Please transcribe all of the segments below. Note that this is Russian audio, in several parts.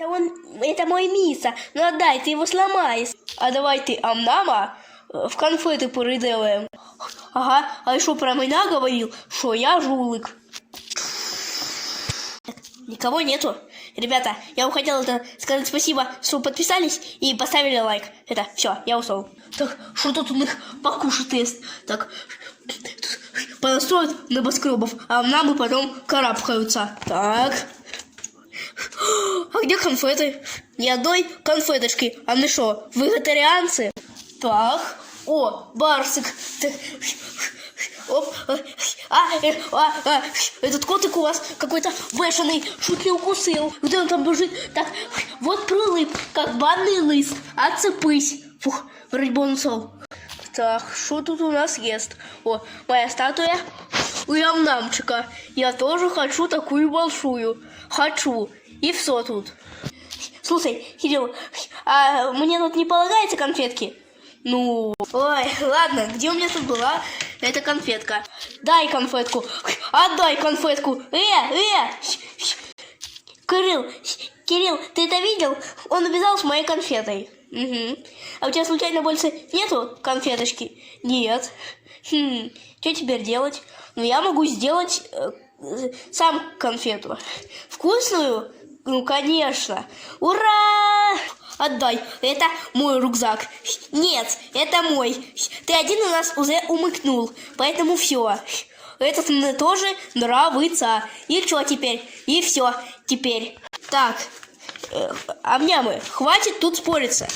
Это мой Миса. Ну отдай, ты его сломаешь. А давай ты Амнама в конфеты порыделаем. Ага, а еще про меня говорил, что я жулик. Никого нету. Ребята, я вам хотел сказать спасибо, что подписались и поставили лайк. Это все, я ушел. Так, что тут у них покушать есть? Так, понастроят небоскребов, а нам и потом карабкаются. Так. А где конфеты? Ни одной конфеточки. А мы что, вегетарианцы? Так. О, барсик. Оп. Этот котик у вас какой-то бешеный, чуть не укусил. Где он там бежит? Так, вот прилип, как банный лист. Отцепись. Фух, вроде бы он ушел. Так, что тут у нас есть? О, моя статуя у Ямнамчика. Я тоже хочу такую большую. Хочу. И все тут. Слушай, Кирилл, а мне тут не полагается конфетки? Ну, ой, ладно, где у меня тут была эта конфетка? Дай конфетку, отдай конфетку. Кирилл, ты это видел? Он убежал с моей конфетой. Угу. А у тебя случайно больше нету конфеточки? Нет. Что теперь делать? Ну, я могу сделать сам конфету. Вкусную? Ну, конечно. Ура! Отдай. Это мой рюкзак. Нет, это мой. Ты один у нас уже умыкнул. Поэтому все. Этот мне тоже нравится. И что теперь? И все теперь. Так. Амнямы, хватит тут спориться.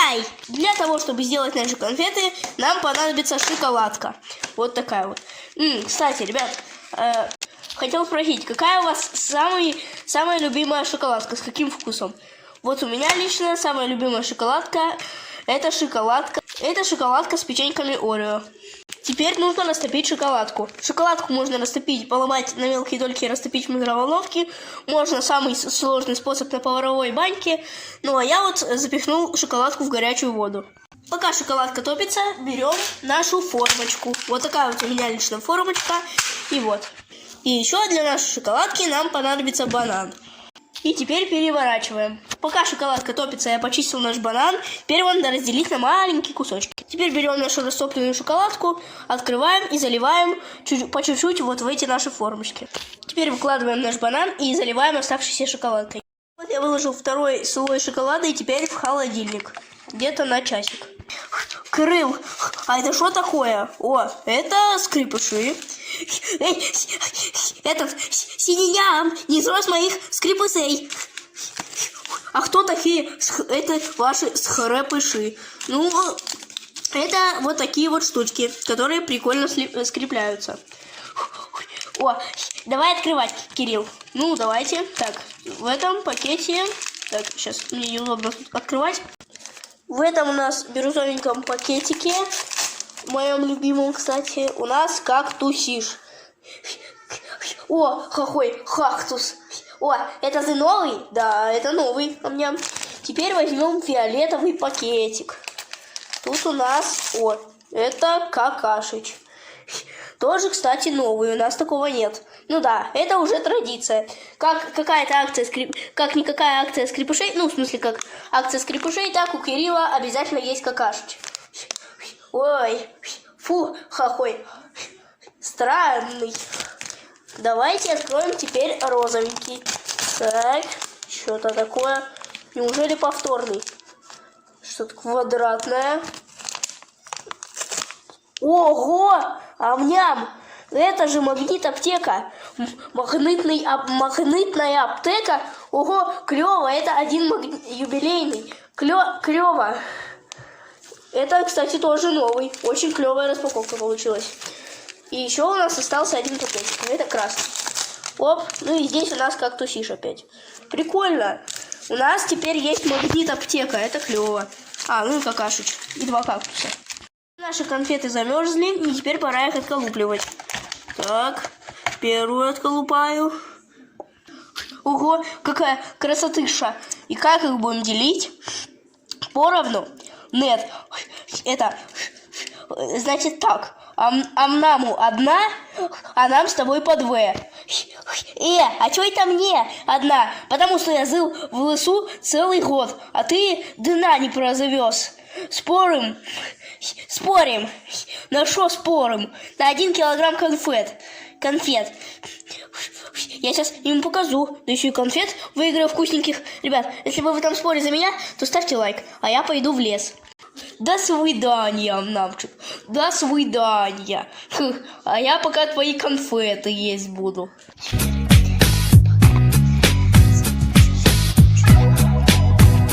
Ай! Для того, чтобы сделать наши конфеты, нам понадобится шоколадка. Вот такая вот. Кстати, ребят, хотел спросить, какая у вас самая любимая шоколадка? С каким вкусом? Вот у меня лично самая любимая шоколадка это шоколадка с печеньками Орео. Теперь нужно растопить шоколадку. Шоколадку можно растопить, поломать на мелкие дольки и растопить в микроволновке. Можно самый сложный способ на поваровой баньке. Ну а я вот запихнул шоколадку в горячую воду. Пока шоколадка топится, берем нашу формочку. Вот такая вот у меня лично формочка. И вот. И еще для нашей шоколадки нам понадобится банан. И теперь переворачиваем. Пока шоколадка топится, я почистил наш банан. Теперь его надо разделить на маленькие кусочки. Теперь берем нашу растопленную шоколадку, открываем и заливаем по чуть-чуть вот в эти наши формочки. Теперь выкладываем наш банан и заливаем оставшейся шоколадкой. Вот я выложил второй слой шоколада и теперь в холодильник. Где-то на часик. Крыл, а это что такое? О, это скрипыши. Этот синеням не срос моих скрипышей. А кто такие? Это ваши скрипыши. Ну, это вот такие вот штучки, которые прикольно скрепляются. О, давай открывать, Кирилл. Ну, давайте. Так, в этом пакете... Так, сейчас мне неудобно тут открывать. В этом у нас бирюзовеньком пакетике, моем любимом, кстати, у нас кактусиш. О, какой кактус. О, это ты новый? Да, это новый. Теперь возьмем фиолетовый пакетик. Тут у нас, о, это какашич. Тоже, кстати, новый, у нас такого нет. Ну да, это уже традиция. Как никакая акция скрипышей, ну, в смысле, как акция скрипышей, так у Кирилла обязательно есть какашич. Ой, фу, какой странный. Давайте откроем теперь розовенький. Так, что-то такое. Неужели повторный? Что-то квадратное. Ого! Амням! Это же магнит-аптека. Магнитная аптека. Ого, клево. Это один юбилейный. Клево. Это, кстати, тоже новый. Очень клевая распаковка получилась. И еще у нас остался один пакетик. Это красный. Оп. Ну и здесь у нас кактусиш опять. Прикольно. У нас теперь есть магнит-аптека. Это клево. А, ну и какашич. И 2 кактуса. Наши конфеты замерзли, и теперь пора их отколупливать. Так, первую отколупаю. Ого, какая красотыша. И как их будем делить? Поровну? Нет, это, значит так. Амнаму одна, а нам с тобой по 2. А чё это мне одна? Потому что я жил в лесу целый год, а ты дна не прозавез. Спорим? Спорим. На что спорим? На 1 килограмм конфет. Я сейчас им покажу. Да еще и конфет выиграю вкусненьких. Ребят, если вы в этом споре за меня, то ставьте лайк, а я пойду в лес. До свидания, Намчик. До свидания. А я пока твои конфеты есть буду.